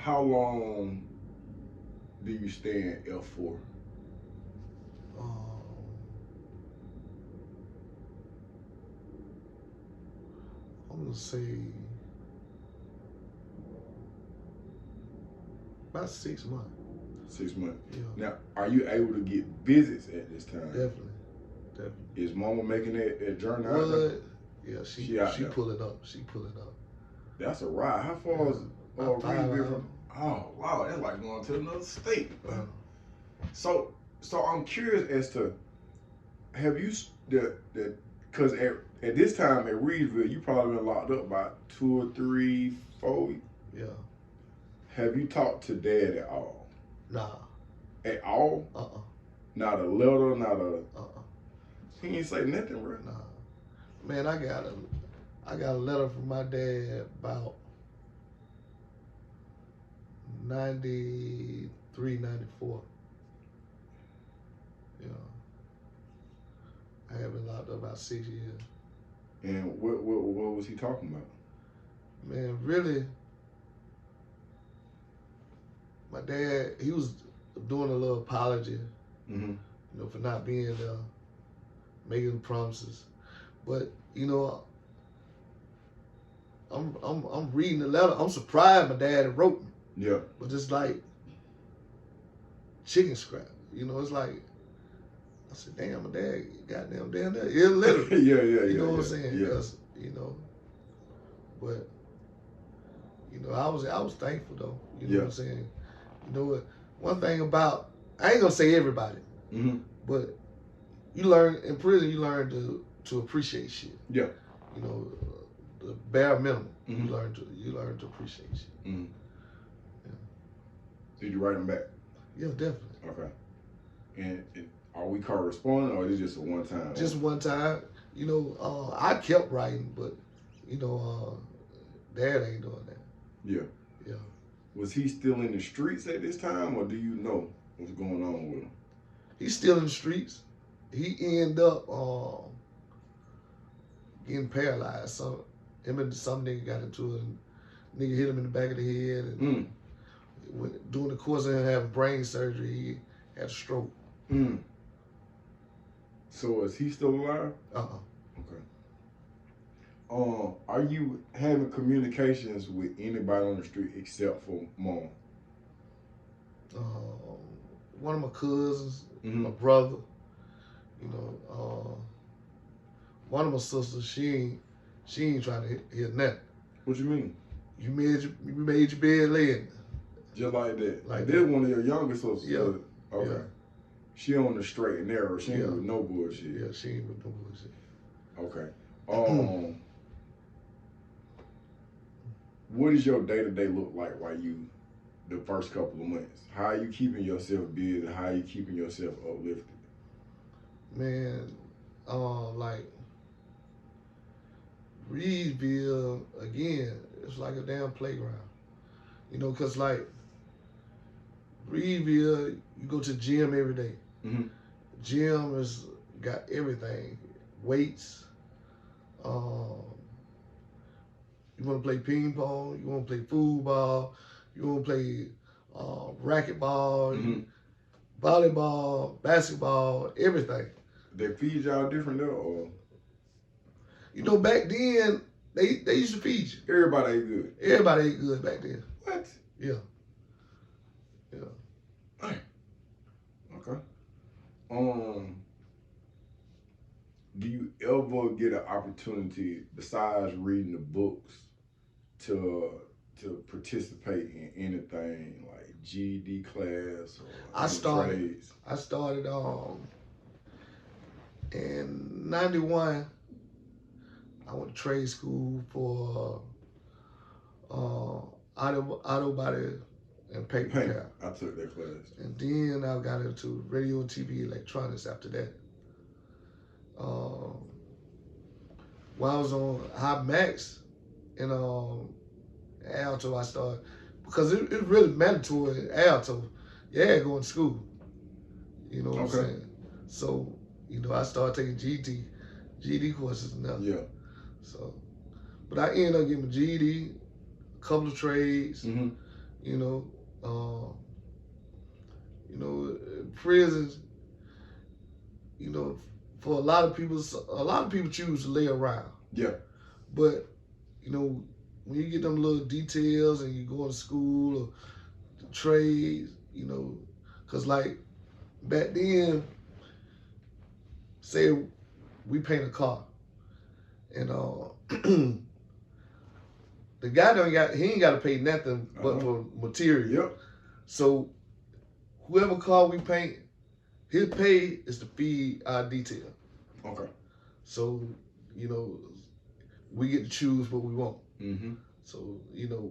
How long do you stay in F4? Um, I'm gonna say about 6 months. 6 months. Yeah, Now, are you able to get visits at this time? definitely, definitely. Is Mama making that journey out there? What? Yeah, She out she there. pulling up. She pulling up. That's a ride. How far Yeah, is about 5 hours. Reidsville from? Oh wow, that's like going to another state. Uh, So I'm curious as to have you the because at this time at Reidsville you probably been locked up by 2 or 3, 4. yeah, Have you talked to Dad at all? nah. At all? Uh-uh. Not a letter, not a. Uh-uh. He ain't say nothing, bro. Nah. Man, I got a letter from my dad about 93, 94. Yeah. I have been locked up about 6 years. And what was he talking about? Man, really, my dad, he was doing a little apology, Mm-hmm. for not being there, making promises. But, I'm reading the letter. I'm surprised my dad wrote me. Yeah. But it's like chicken scrap. It's like I said, damn, my dad, goddamn damn that. Yeah, literally. Yeah. You know what I'm saying? Yeah. Because, but I was thankful though. You know what I'm saying? You know what? One thing about I ain't gonna say everybody, Mm-hmm. but you learn in prison. You learn to appreciate shit. Yeah. The bare minimum. Mm-hmm. You learn to appreciate shit. Mm-hmm. Yeah. Did you write him back? Yeah, definitely. Okay. And are we corresponding or is it just a one time? Just one time. I kept writing, but Dad ain't doing that. Yeah. Yeah. Was he still in the streets at this time, or do you know what's going on with him? He's still in the streets. He ended up getting paralyzed. Him and some nigga got into it. And nigga hit him in the back of the head, and during the course of him having brain surgery, he had a stroke. So is he still alive? Uh-uh. Okay. Are you having communications with anybody on the street except for Mom? One of my cousins, Mm-hmm. my brother, one of my sisters, she ain't trying to hear nothing. What you mean? You made your bed laying. Just like that. Like this that. One of your younger sisters. Yeah. Okay. Yeah. She on the straight and narrow. She ain't with no bullshit. Yeah, she ain't with no bullshit. Okay. What does your day-to-day look like while you, the first couple of months? How are you keeping yourself busy? How are you keeping yourself uplifted? Man, like Reidsville, again, it's like a damn playground. Because like Reidsville, you go to the gym every day. Mm-hmm. Gym has got everything. Weights. You want to play ping pong. You want to play football. You want to play racquetball, Mm-hmm. volleyball, basketball, everything. They feed y'all different though, or back then they used to feed you. everybody ate good? Everybody ate good back then. What? Yeah. Okay. Do you ever get an opportunity besides reading the books to participate in anything like GED class or I started trades? In 91. I went to trade school for auto body and paint repair. I took that class. And then I got into radio and TV electronics after that. When I was on High Max in Alto, I started, because it's really mandatory in Alto. Yeah, going to school. You know what I'm saying? So, I started taking GED courses now. Yeah. So, but I ended up getting my GED, a couple of trades. Mm-hmm. You know, prisons. You know, for a lot of people choose to lay around. Yeah. But when you get them little details and you go to school or the trades, because like back then, say we paint a car, and the guy he ain't got to pay nothing but for material. Yep. So whoever car we paint, his pay is to feed our detail. Okay. So we get to choose what we want. Mm-hmm. So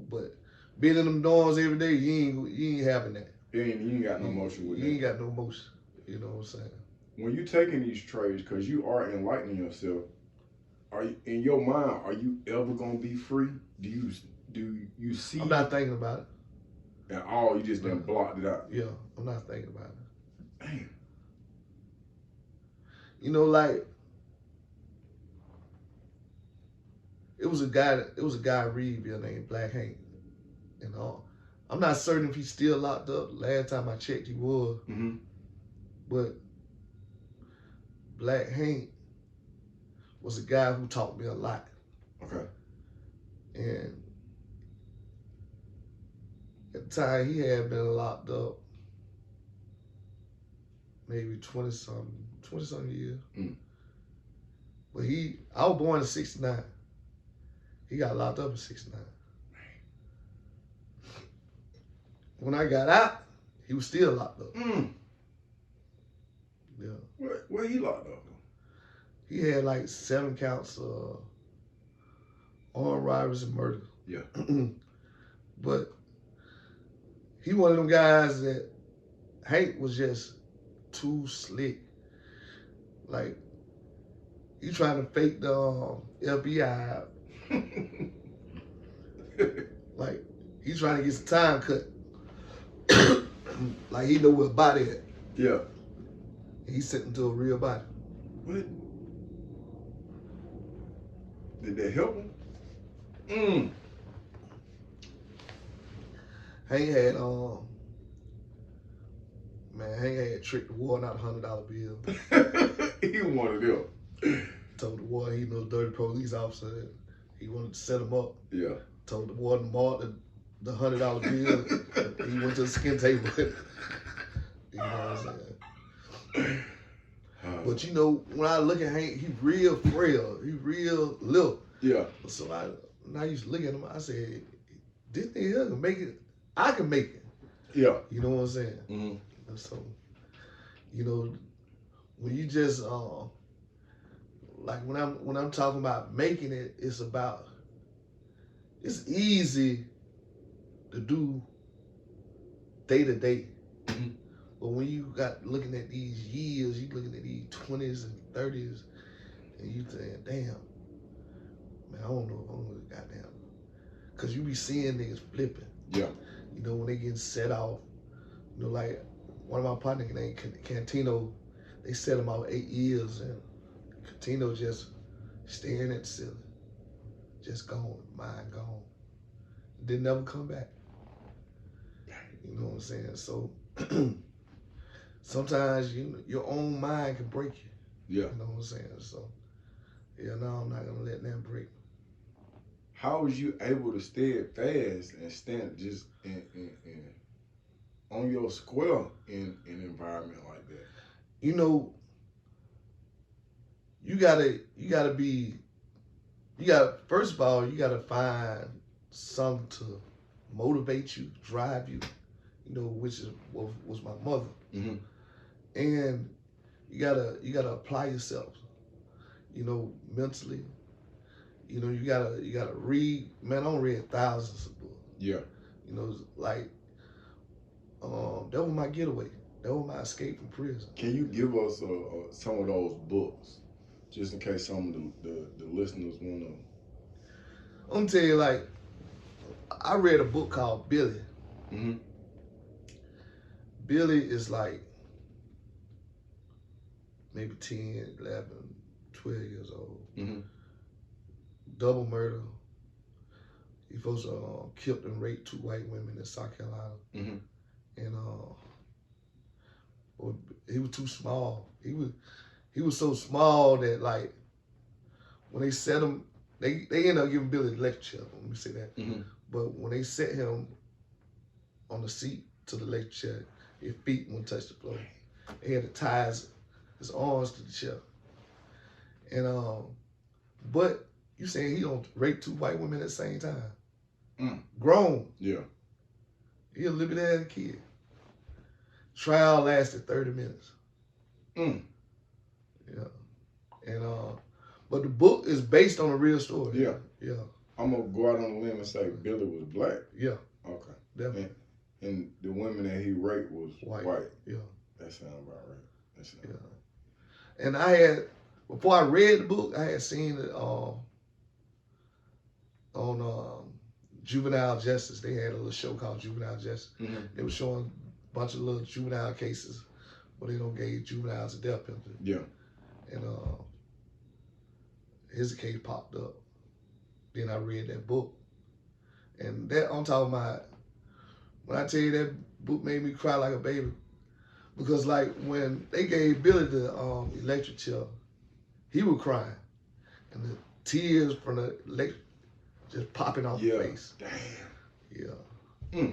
but being in them dorms every day, you ain't having that. You ain't got no motion with that. You ain't got no motion. You know what I'm saying? When you taking these trades, because you are enlightening yourself, are you, in your mind, are you ever gonna be free? Do you see? I'm not thinking about it. At all, you just done blocked it out. Yeah, I'm not thinking about it. Damn. Like it was a guy in Reidsville named Black Hank. I'm not certain if he's still locked up. Last time I checked, he was. Mm-hmm. But Black Hank was a guy who taught me a lot. Okay. And at the time, he had been locked up maybe 20-something years. Mm. But I was born in 69. He got locked up in 69. When I got out, he was still locked up. Mm. Yeah. Where he locked up? He had like 7 counts of armed robberies and murder. Yeah. But he one of them guys that Hank was just too slick. Like, he trying to fake the FBI. Like, he trying to get some time cut. Like, he know where a body at. Yeah. He's sitting to a real body. What? Did that help him? Mm. Hank had Hank had tricked the warden out $100 bill. He wanted them. Told the warden he was a dirty police officer that he wanted to set him up. Yeah. Told the warden to mark the $100 bill. He went to the skin table. You know what I'm saying? But when I look at Hank, he real frail. He real little. Yeah. So I used to look at him. I said, this nigga can make it. I can make it. Yeah. You know what I'm saying? Mm-hmm. And so, when you just like when I'm talking about making it, it's easy to do day to day. But when you got looking at these years, you looking at these 20s and 30s, and you saying, damn, man, I don't know if I'm gonna goddamn. Cause you be seeing niggas flipping. Yeah. When they getting set off. Like one of my partners named Cantino, they set him out 8 years, and Cantino just staring at the ceiling. Just gone, mind gone. Didn't never come back. You know what I'm saying? So sometimes your own mind can break you. Yeah. You know what I'm saying? So yeah, no, I'm not gonna let that break me. How was you able to stay fast and stand just in on your square in an environment like that? First of all, you gotta find something to motivate you, drive you, which was my mother. Mm-hmm. And you gotta apply yourself, mentally. You gotta read. Man, I don't read thousands of books. Yeah. Like that was my getaway. That was my escape from prison. Can you give us some of those books, just in case some of the listeners want to? I'm gonna tell you, like, I read a book called Billy. Mm-hmm. Billy is like maybe 10, 11, 12 years old. Mm-hmm. Double murder. he supposed to killed and raped 2 white women in South Carolina. Mm-hmm. And he was too small. He was so small that like when they set him, they ended up giving Billy the lecture. Let me say that. Mm-hmm. But when they set him on the seat to the lecture, his feet wouldn't touch the floor. He had to tie his arms to the chair. And but you saying he don't rape 2 white women at the same time? Grown. Yeah. He a little bit ass kid. Trial lasted 30 minutes. Yeah. And but the book is based on a real story. Yeah. Yeah. I'm gonna go out on a limb and say Billy was black. Yeah. Okay. Definitely. And the women that he raped was white. Yeah. That sounds about right. That sounds right. And I had, before I read the book, I had seen it on Juvenile Justice. They had a little show called Juvenile Justice. Mm-hmm. They were showing a bunch of little juvenile cases where they don't gave juveniles a death penalty. Yeah. And his case popped up. Then I read that book. And that, I'm talking about, when I tell you that book made me cry like a baby. Because like when they gave Billy the electric chair, he was crying. And the tears from the electric just popping off his face. Damn. Yeah.